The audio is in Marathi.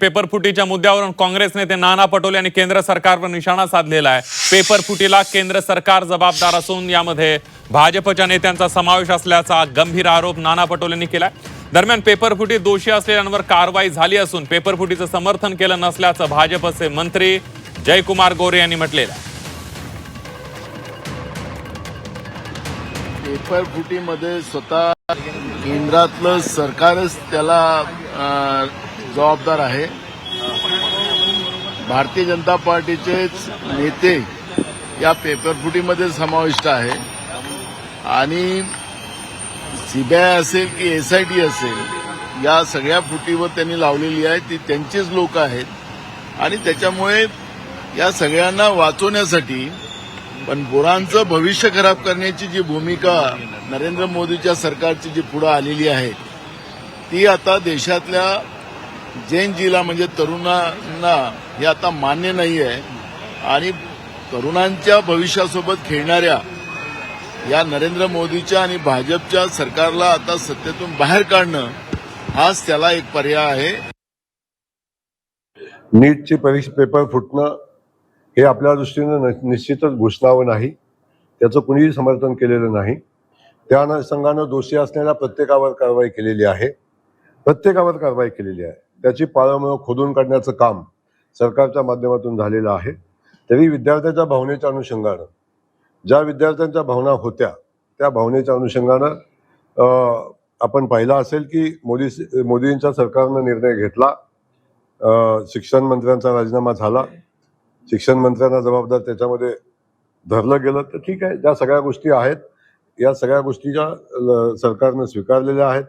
पेपरफुटीच्या मुद्द्यावरून काँग्रेस नेते नाना पटोले यांनी केंद्र सरकारवर निशाणा साधलेला आहे। पेपरफुटीला केंद्र सरकार जबाबदार असून यामध्ये भाजपच्या नेत्यांचा समावेश असल्याचा गंभीर आरोप नाना पटोलेंनी केलाय। दरम्यान पेपरफुटीत दोषी असलेल्यांवर कारवाई झाली असून पेपरफुटीचं समर्थन केलं नसल्याचं भाजपचे मंत्री जयकुमार गोरे यांनी म्हटलेलं आहे। पेपरफुटीमध्ये स्वतः केंद्रातलं सरकारच त्याला जबाबदार आहे। भारतीय जनता पार्टीचेच नेते या पेपरफुटीमध्ये समाविष्ट आहे आणि सीबीआय असेल की एसआयटी असेल या सगळ्या फुटीवर त्यांनी लावलेली आहे, ती त्यांचीच लोक आहेत आणि त्याच्यामुळे या सगळ्यांना वाचवण्यासाठी पण बोरांचं भविष्य खराब करण्याची जी भूमिका नरेंद्र मोदीच्या सरकारची जी पुढे आलेली आहे ती आता देशातल्या जेनजीला म्हणजे तरुणांना हे आता मान्य नाही आहे आणि तरुणांच्या भविष्यासोबत खेळणाऱ्या या नरेंद्र मोदीच्या आणि भाजपच्या सरकारला आता सत्तेतून बाहेर काढणं हाच त्याला एक पर्याय आहे। नीटची परीक्षा पेपर फुटणं हे आपल्या दृष्टीने निश्चितच घुसणावं नाही, त्याचं कुणीही समर्थन केलेलं नाही। त्या अनुषंगानं दोषी असलेल्या प्रत्येकावर कारवाई केलेली आहे, त्याची पाळंमुळं खोदून काढण्याचं काम सरकारच्या माध्यमातून झालेलं आहे। तरी विद्यार्थ्यांच्या भावनेच्या अनुषंगानं ज्या विद्यार्थ्यांच्या भावना होत्या त्या भावनेच्या अनुषंगानं आपण पाहिलं असेल की मोदींच्या सरकारनं निर्णय घेतला, शिक्षण मंत्र्यांचा राजीनामा झाला, शिक्षण मंत्र्यांना जबाबदार त्याच्यामध्ये धरलं गेलं, तर ठीक आहे। ज्या सगळ्या गोष्टी आहेत या सगळ्या गोष्टीच्या सरकारनं स्वीकारलेल्या आहेत।